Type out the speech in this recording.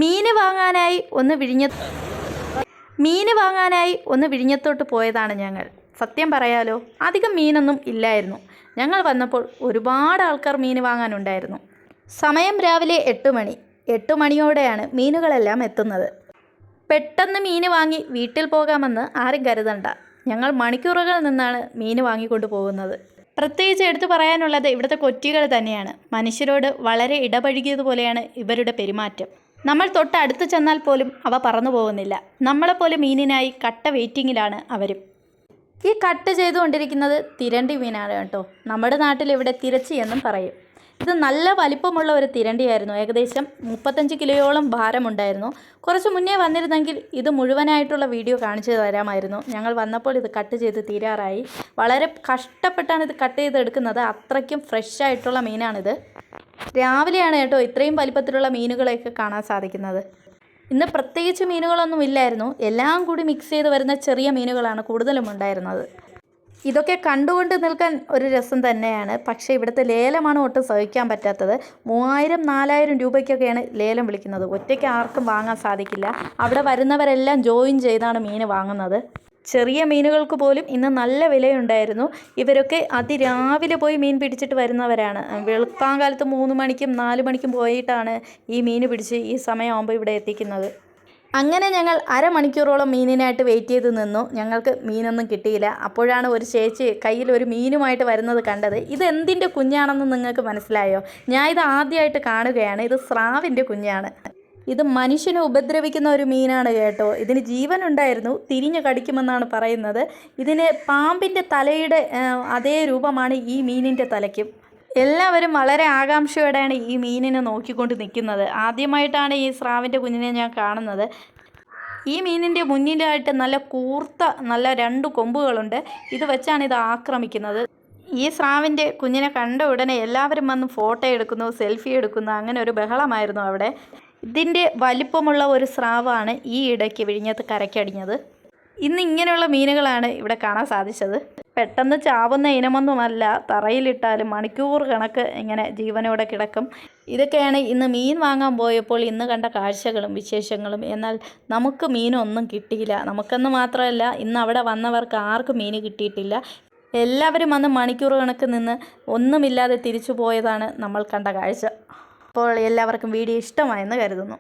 മീന് വാങ്ങാനായി ഒന്ന് വിഴിഞ്ഞത്തോട്ട് പോയതാണ് ഞങ്ങൾ. സത്യം പറയാലോ, അധികം മീനൊന്നും ഇല്ലായിരുന്നു. ഞങ്ങൾ വന്നപ്പോൾ ഒരുപാട് ആൾക്കാർ മീൻ വാങ്ങാനുണ്ടായിരുന്നു. സമയം രാവിലെ 8 മണി. 8 മണിയോടെയാണ് മീനുകളെല്ലാം എത്തുന്നത്. പെട്ടെന്ന് മീൻ വാങ്ങി വീട്ടിൽ പോകാമെന്ന് ആരും കരുതണ്ട. ഞങ്ങൾ മണിക്കൂറുകൾ നിന്നാണ് മീൻ വാങ്ങിക്കൊണ്ട് പോകുന്നത്. പ്രത്യേകിച്ച് എടുത്തു പറയാനുള്ളത് ഇവിടുത്തെ കൊറ്റികൾ തന്നെയാണ്. മനുഷ്യരോട് വളരെ ഇടപഴകിയതുപോലെയാണ് ഇവരുടെ പെരുമാറ്റം. നമ്മൾ തൊട്ടടുത്ത് ചെന്നാൽ പോലും അവ പറന്നു പോകുന്നില്ല. നമ്മളെപ്പോലെ മീനിനായി കട്ട വെയിറ്റിങ്ങിലാണ് അവരും. ഈ കട്ട് ചെയ്തുകൊണ്ടിരിക്കുന്നത് തിരണ്ടി മീനാണ് കേട്ടോ. നമ്മുടെ നാട്ടിൽ ഇവിടെ തിരച്ചി എന്നും പറയും. ഇത് നല്ല വലിപ്പമുള്ള ഒരു തിരണ്ടിയായിരുന്നു. ഏകദേശം 35 കിലോയോളം ഭാരമുണ്ടായിരുന്നു. കുറച്ച് മുന്നേ വന്നിരുന്നെങ്കിൽ ഇത് മുഴുവനായിട്ടുള്ള വീഡിയോ കാണിച്ചു തരാമായിരുന്നു. ഞങ്ങൾ വന്നപ്പോൾ ഇത് കട്ട് ചെയ്ത് തീരാറായി. വളരെ കഷ്ടപ്പെട്ടാണ് ഇത് കട്ട് ചെയ്തെടുക്കുന്നത്. അത്രയ്ക്കും ഫ്രഷ് ആയിട്ടുള്ള മീനാണിത്. രാവിലെയാണ് കേട്ടോ ഇത്രയും വലിപ്പത്തിലുള്ള മീനുകളെയൊക്കെ കാണാൻ സാധിക്കുന്നത്. ഇന്ന് പ്രത്യേകിച്ച് മീനുകളൊന്നും ഇല്ലായിരുന്നു. എല്ലാം കൂടി മിക്സ് ചെയ്ത് വരുന്ന ചെറിയ മീനുകളാണ് കൂടുതലും ഉണ്ടായിരുന്നത്. ഇതൊക്കെ കണ്ടുകൊണ്ട് നിൽക്കാൻ ഒരു രസം തന്നെയാണ്. പക്ഷേ ഇവിടുത്തെ ലേലമാണ് ഒട്ടും സഹിക്കാൻ പറ്റാത്തത്. 3000-4000 രൂപയ്ക്കൊക്കെയാണ് ലേലം വിളിക്കുന്നത്. ഒറ്റയ്ക്ക് ആർക്കും വാങ്ങാൻ സാധിക്കില്ല. അവിടെ വരുന്നവരെല്ലാം ജോയിൻ ചെയ്താണ് മീൻ വാങ്ങുന്നത്. ചെറിയ മീനുകൾക്ക് പോലും ഇന്ന് നല്ല വിലയുണ്ടായിരുന്നു. ഇവരൊക്കെ അതിരാവിലെ പോയി മീൻ പിടിച്ചിട്ട് വരുന്നവരാണ്. വെളുപ്പാങ്കാലത്ത് 3 മണിക്കും 4 മണിക്കും പോയിട്ടാണ് ഈ മീൻ പിടിച്ച് ഈ സമയമാകുമ്പോൾ ഇവിടെ എത്തിക്കുന്നത്. അങ്ങനെ ഞങ്ങൾ അരമണിക്കൂറോളം മീനിനായിട്ട് വെയിറ്റ് ചെയ്ത് നിന്നു. ഞങ്ങൾക്ക് മീനൊന്നും കിട്ടിയില്ല. അപ്പോഴാണ് ഒരു ചേച്ചി കയ്യിൽ ഒരു മീനുമായിട്ട് വരുന്നത് കണ്ടത്. ഇത് എന്തിൻ്റെ കുഞ്ഞാണെന്ന് നിങ്ങൾക്ക് മനസ്സിലായോ? ഞാൻ ഇത് ആദ്യമായിട്ട് കാണുകയാണ്. ഇത് സ്രാവിൻ്റെ കുഞ്ഞാണ്. ഇത് മനുഷ്യനെ ഉപദ്രവിക്കുന്ന ഒരു മീനാണ് കേട്ടോ. ഇതിന് ജീവനുണ്ടായിരുന്നു. തിരിഞ്ഞു കടിക്കുമെന്നാണ് പറയുന്നത്. ഇതിന് പാമ്പിൻ്റെ തലയുടെ അതേ രൂപമാണ് ഈ മീനിൻ്റെ തലയ്ക്കും. എല്ലാവരും വളരെ ആകാംക്ഷയോടെയാണ് ഈ മീനിനെ നോക്കിക്കൊണ്ട് നിൽക്കുന്നത്. ആദ്യമായിട്ടാണ് ഈ സ്രാവിൻ്റെ കുഞ്ഞിനെ ഞാൻ കാണുന്നത്. ഈ മീനിൻ്റെ മുന്നിലായിട്ട് നല്ല കൂർത്ത 2 കൊമ്പുകളുണ്ട്. ഇത് വെച്ചാണ് ഇത് ആക്രമിക്കുന്നത്. ഈ സ്രാവിൻ്റെ കുഞ്ഞിനെ കണ്ട ഉടനെ എല്ലാവരും വന്ന് ഫോട്ടോ എടുക്കുന്നു, സെൽഫി എടുക്കുന്നു. അങ്ങനെ ഒരു ബഹളമായിരുന്നു അവിടെ. ഇതിൻ്റെ വലിപ്പമുള്ള ഒരു സ്രാവാണ് ഈ ഇടയ്ക്ക് വിഴിഞ്ഞത്ത് കരയ്ക്കടിഞ്ഞത്. ഇന്ന് ഇങ്ങനെയുള്ള മീനുകളാണ് ഇവിടെ കാണാൻ സാധിച്ചത്. പെട്ടെന്ന് ചാവുന്ന ഇനമൊന്നുമല്ല. തറയിലിട്ടാലും മണിക്കൂർ കണക്ക് ഇങ്ങനെ ജീവനോടെ കിടക്കും. ഇതൊക്കെയാണ് ഇന്ന് മീൻ വാങ്ങാൻ പോയപ്പോൾ ഇന്ന് കണ്ട കാഴ്ചകളും വിശേഷങ്ങളും. എന്നാൽ നമുക്ക് മീനൊന്നും കിട്ടിയില്ല. നമുക്കെന്ന് മാത്രമല്ല, ഇന്ന് അവിടെ വന്നവർക്ക് ആർക്കും മീൻ കിട്ടിയിട്ടില്ല. എല്ലാവരും വന്ന് മണിക്കൂർ കണക്ക് നിന്ന് ഒന്നുമില്ലാതെ തിരിച്ചു പോയതാണ് നമ്മൾ കണ്ട കാഴ്ച. അപ്പോൾ എല്ലാവർക്കും വീഡിയോ ഇഷ്ടമായെന്ന് കരുതുന്നു.